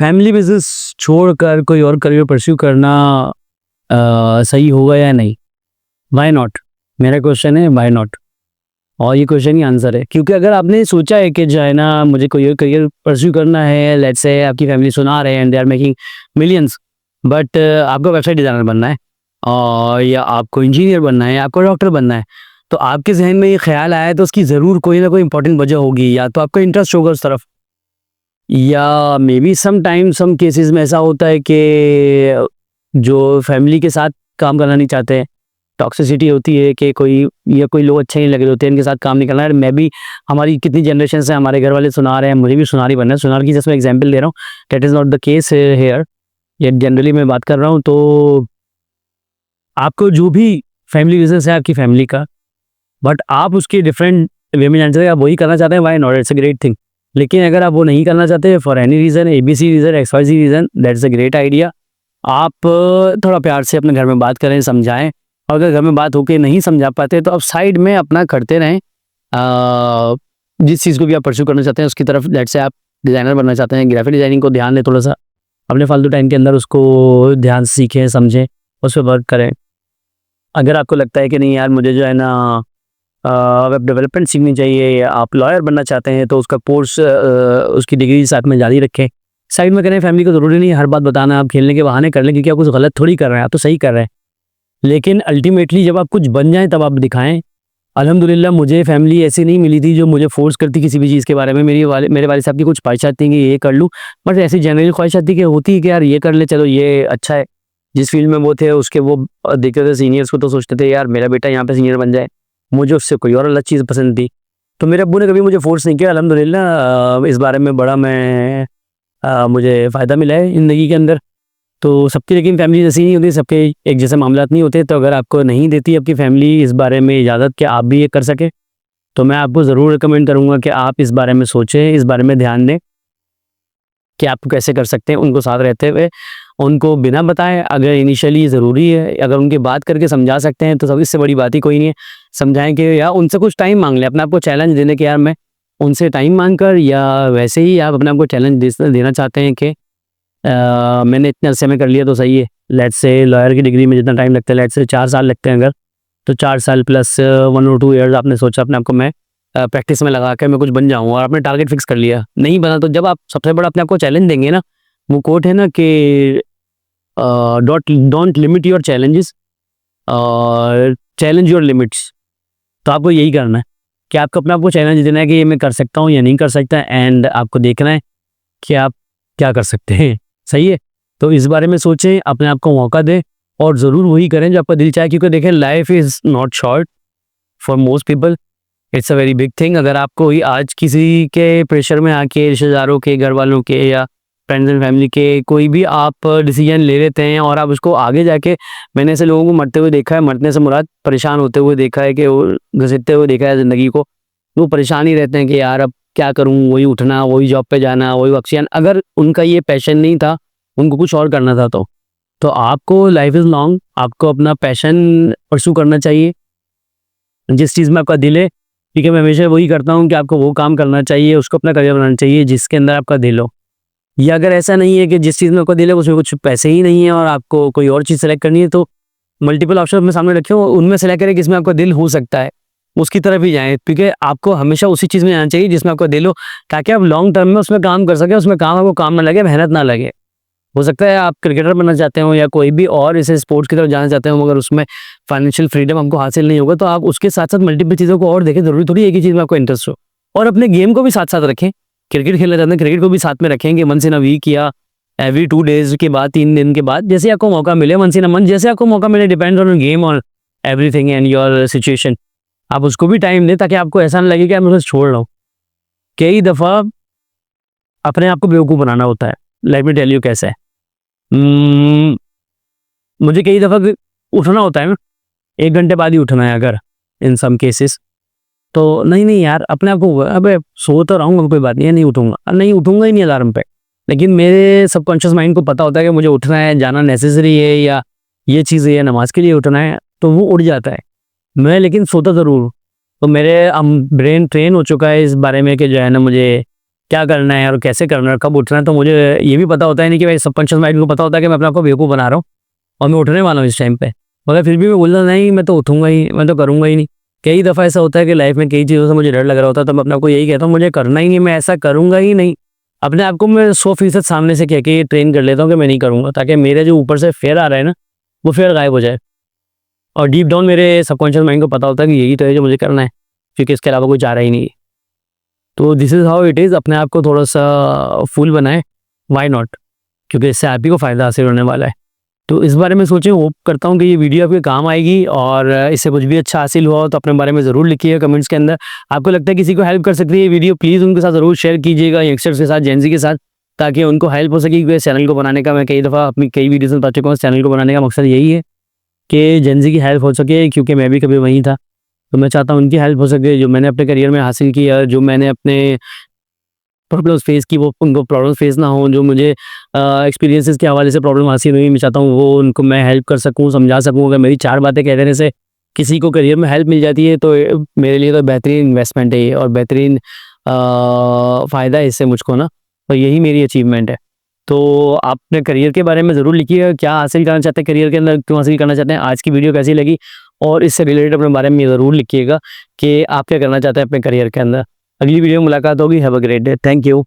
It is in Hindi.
फैमिली बिजनेस छोड़कर कोई और करियर परस्यू करना सही होगा या नहीं? Why not? मेरा क्वेश्चन है व्हाई नॉट, और ये क्वेश्चन ही आंसर है। क्योंकि अगर आपने सोचा है कि जो है ना मुझे कोई और करियर परस्यू करना है, लेट्स से आपकी फैमिली सुना रहे हैं and they are making millions, but आपको वेबसाइट डिज़ाइनर बनना है और या आपको इंजीनियर बनना है या आपको डॉक्टर बनना है, तो आपके जहन में ये ख्याल आया तो उसकी ज़रूर कोई ना कोई इंपॉर्टेंट वजह होगी। या तो आपका इंटरेस्ट होगा उस तरफ, या maybe some time some cases में ऐसा होता है कि जो फैमिली के साथ काम करना नहीं चाहते हैं, टॉक्सिसिटी होती है कि कोई लोग अच्छे नहीं लगे होते हैं, इनके साथ काम नहीं करना है। मैं भी, हमारी कितनी जनरेशन से हमारे घर वाले सुना रहे हैं, मुझे भी सुनार ही बनना है। सुनार की जैसे मैं एग्जांपल दे रहा हूँ, that is not the case hair, ये जनरली मैं बात कर रहा हूँ। तो आपको जो भी फैमिली बिजनेस है आपकी फैमिली का, बट आप उसके डिफरेंट वे में जाना चाहते हैं, आप वही करना चाहते हैं, why not, it's a great thing. लेकिन अगर आप वो नहीं करना चाहते for any reason, ABC reason, XYZ reason, that's a great idea. आप थोड़ा प्यार से अपने घर में बात करें, समझाएं, और अगर घर में बात होके नहीं समझा पाते तो आप साइड में अपना करते रहें। जिस चीज़ को भी आप परस्यू करना चाहते हैं उसकी तरफ, लेट्स से आप डिज़ाइनर बनना चाहते हैं, ग्राफिक डिज़ाइनिंग को ध्यान दें थोड़ा सा, अपने फालतू टाइम के अंदर उसको ध्यान से सीखें, समझें, उस पर वर्क करें। अगर आपको लगता है कि नहीं यार मुझे जो है ना वेब डेवलपमेंट सीखनी चाहिए, या आप लॉयर बनना चाहते हैं, तो उसका कोर्स उसकी डिग्री साथ में जारी रखें, साइड में करें। फैमिली को ज़रूरी नहीं है हर बात बताना, आप खेलने के बहाने कर लें, क्योंकि आप कुछ गलत थोड़ी कर रहे हैं, आप तो सही कर रहे हैं। लेकिन अल्टीमेटली जब आप कुछ बन जाएँ तब आप दिखाएँ। अल्हम्दुलिल्लाह मुझे फैमिली ऐसी नहीं मिली थी जो मुझे फ़ोर्स करती किसी भी चीज़ के बारे में। मेरे वाले साहब की कुछ ख्वाहिशात थी कि ये कर लूँ, बट ऐसी जनरल ख्वाहिशात थी कि होती है कि यार ये कर ले, चलो ये अच्छा है। जिस फील्ड में वो थे उसके वो देखते थे सीनियर्स को, तो सोचते थे यार मेरा बेटा यहाँ पे सीनियर बन जाए, मुझे उससे कोई और अलग चीज़ पसंद थी। तो मेरे अब्बू ने कभी मुझे फ़ोर्स नहीं किया, अल्हम्दुलिल्लाह इस बारे में बड़ा मुझे फ़ायदा मिला है ज़िंदगी के अंदर। तो सबकी लेकिन फैमिली जैसी नहीं होती, सबके एक जैसे मामलात नहीं होते। तो अगर आपको नहीं देती आपकी फैमिली इस बारे में इजाज़त कि आप भी ये कर सकें, तो मैं आपको ज़रूर रिकमेंड करूँगा कि आप इस बारे में सोचें, इस बारे में ध्यान दें कि आप कैसे कर सकते हैं उनको साथ रहते हुए। उनको बिना बताए, अगर इनिशियली ज़रूरी है, अगर उनकी बात करके समझा सकते हैं तो सब, इससे बड़ी बात ही कोई नहीं है। समझाएँ कि या उनसे कुछ टाइम माँग लें, अपने आप को चैलेंज देने कि यार मैं उनसे टाइम माँग कर, या वैसे ही आप अपने आप को चैलेंज देना चाहते हैं कि मैंने इतने अरसे में कर लिया तो सही है। लेट्स से लॉयर की डिग्री में जितना टाइम लगता है, लेट्स से 4 साल लगते हैं अगर, तो 4 साल प्लस 1 और 2 ईयर्स आपने सोचा अपने आप को मैं प्रैक्टिस में लगा के मैं कुछ बन जाऊँगा, और आपने टारगेट फिक्स कर लिया, नहीं बना, तो जब आप सबसे बड़ा अपने आप को चैलेंज देंगे ना, वो कोट है ना कि डोंट लिमिट योर चैलेंजेस और चैलेंज योर लिमिट्स। तो आपको यही करना है कि आपको अपने आप को चैलेंज देना है कि ये मैं कर सकता हूँ या नहीं कर सकता, एंड आपको देखना है कि आप क्या कर सकते हैं। सही है? तो इस बारे में सोचें, अपने आप को मौका दें, और ज़रूर वही करें जो आपका दिल चाहे, क्योंकि देखें life is not short for most people, it's a very big thing. अगर आपको ही आज किसी के प्रेशर में आके, रिश्तेदारों के, घर वालों के, या फ्रेंड्स एंड फैमिली के, कोई भी आप डिसीजन ले लेते हैं और आप उसको आगे जाके, मैंने ऐसे लोगों को मरते हुए देखा है, मरने से मुराद परेशान होते हुए देखा है, कि वो घसीटते हुए देखा है ज़िंदगी को। वो परेशान ही रहते हैं कि यार अब क्या करूँ, वही उठना, वही जॉब पे जाना, वही ऑक्सीजन। अगर उनका ये पैशन नहीं था, उनको कुछ और करना था, तो आपको, लाइफ इज़ लॉन्ग, आपको अपना पैशन परस्यू करना चाहिए, जिस चीज़ में आपका दिल है। ठीक है, मैं हमेशा वही करता हूँ कि आपको वो काम करना चाहिए, उसको अपना करियर बनाना चाहिए जिसके अंदर आपका दिल हो। या अगर ऐसा नहीं है कि जिस चीज़ में आपका दिल है उसमें कुछ पैसे ही नहीं है और आपको कोई और चीज़ सेलेक्ट करनी है, तो मल्टीपल ऑप्शन अपने सामने रखें, उनमें सेलेक्ट करें जिसमें आपका दिल हो सकता है, उसकी तरफ ही जाएँ। क्योंकि आपको हमेशा उसी चीज़ में जाना चाहिए जिसमें आपका दिल हो, ताकि आप लॉन्ग टर्म में उसमें काम कर सकें, उसमें काम आपको काम ना लगे, मेहनत ना लगे। हो सकता है आप क्रिकेटर बनना चाहते हो या कोई भी और इसे स्पोर्ट्स की तरफ जाना चाहते हो, मगर उसमें फाइनेंशियल फ्रीडम हमको हासिल नहीं होगा, तो आप उसके साथ-साथ मल्टीपल चीज़ों को और देखें। ज़रूरी थोड़ी एक ही चीज़ में आपको इंटरेस्ट हो, और अपने गेम को भी साथ-साथ रखें। क्रिकेट खेलना चाहते हैं, क्रिकेट को भी साथ में रखें कि वंस इन अ वीक या एवरी 2 डेज़ के बाद, 3 दिन के बाद, जैसे आपको मौका मिले, वंस इन अ मंथ, जैसे आपको मौका मिले, डिपेंड्स ऑन योर गेम और एवरीथिंग एंड योर सिचुएशन। आप उसको भी टाइम दें ताकि आपको ऐसा ना लगे कि मैं बस छोड़ रहा हूँ। कई दफ़ा अपने आप को बेवकूफ़ बनाना होता है। लेट मी टेल यू कैसे है। उम्म, मुझे कई दफ़ा उठना होता है ना, 1 घंटे बाद ही उठना है अगर, इन सम केसेस, तो नहीं यार, अपने आप को अबे सो तो रहा हूँ, कोई बात नहीं है, नहीं उठूँगा, नहीं उठूँगा ही नहीं अलार्म पे। लेकिन मेरे सबकॉन्शियस माइंड को पता होता है कि मुझे उठना है, जाना नेसेसरी है, या ये चीज़ है, या नमाज़ के लिए उठना है, तो वो उठ जाता है। मैं लेकिन सोता ज़रूर हूँ। तो मेरे ब्रेन ट्रेन हो चुका है इस बारे में कि जो है ना मुझे क्या करना है और कैसे करना है और कब उठना है, तो मुझे ये भी पता होता है नहीं कि भाई सबकॉन्शियस माइंड को पता होता है कि मैं अपने आप को बेवकूफ़ बना रहा हूँ और मैं उठने वाला हूँ इस टाइम पे, मगर फिर भी मैं बोलता नहीं मैं तो उठूँगा ही, मैं तो करूँगा ही नहीं। कई दफ़ा ऐसा होता है कि लाइफ में कई चीज़ों से मुझे डर लग रहा होता है, तो मैं अपने आप को यही कहता हूँ मुझे करना ही नहीं, मैं ऐसा करूँगा ही नहीं। अपने आप को मैं 100% सामने से कह के ये ट्रेन कर लेता हूँ कि मैं नहीं करूँगा, ताकि मेरे जो ऊपर से फ़ियर आ रहा है ना, वो फ़ियर गायब हो जाए। और डीप डाउन मेरे सबकॉन्शियस माइंड को पता होता है कि यही तो है जो मुझे करना है, क्योंकि इसके अलावा कोई चारा ही नहीं है। तो this is how it is, अपने आप को थोड़ा-सा फूल बनाएँ, व्हाई नॉट? क्योंकि इससे आप ही को फ़ायदा हासिल होने वाला है। तो इस बारे में सोचें, होप करता हूँ कि ये वीडियो आपके काम आएगी और इससे कुछ भी अच्छा हासिल हुआ हो तो अपने बारे में ज़रूर लिखिएगा कमेंट्स के अंदर। आपको लगता है किसी को हेल्प कर सकती है ये वीडियो, प्लीज़ उनके साथ ज़रूर शेयर कीजिएगा, यंगस्टर्स के साथ, जेन ज़ी के साथ, ताकि उनको हेल्प हो सके। क्योंकि इस चैनल को बनाने का मैं कई दफ़ा अपनी कई वीडियोज़ में बता चुका हूँ, इस चैनल को बनाने का मकसद यही है कि जेन ज़ी की हेल्प हो सके, क्योंकि मैं भी कभी वहीं था। तो मैं चाहता हूँ उनकी हेल्प हो सके, जो मैंने अपने करियर में हासिल किया, जो मैंने अपने प्रॉब्लम्स फेस की, वो उनको प्रॉब्लम्स फेस ना हो, जो मुझे एक्सपीरियंसेस के हवाले से प्रॉब्लम हासिल हुई, मैं चाहता हूँ वो उनको मैं हेल्प कर सकूँ, समझा सकूँ। अगर मेरी 4 बातें कह देने से किसी को करियर में हेल्प मिल जाती है, तो मेरे लिए तो बेहतरीन इन्वेस्टमेंट है ये, और बेहतरीन फ़ायदा है इससे मुझको ना, और यही मेरी अचीवमेंट है। तो आप अपने करियर के बारे में ज़रूर लिखिएगा, क्या हासिल करना चाहते हैं करियर के अंदर, क्यों हासिल करना चाहते हैं, आज की वीडियो कैसी लगी, और इससे रिलेटेड अपने बारे में ज़रूर लिखिएगा कि आप क्या करना चाहते हैं अपने करियर के अंदर। अगली वीडियो में मुलाकात होगी। Have a great day. Thank you.